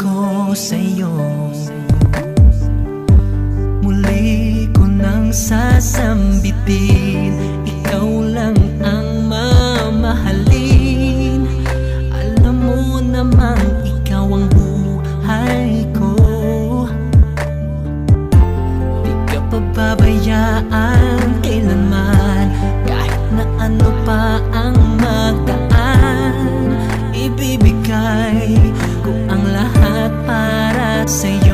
ko sa'yo. Muli ko nang sasambitin, ikaw lang ang mamahalin. Alam mo namang ikaw ang buhay ko. Di ka pababayaan kailanman, kahit na ano pa ang magdaan. Ibibigay ko ang lahat para sa'yo.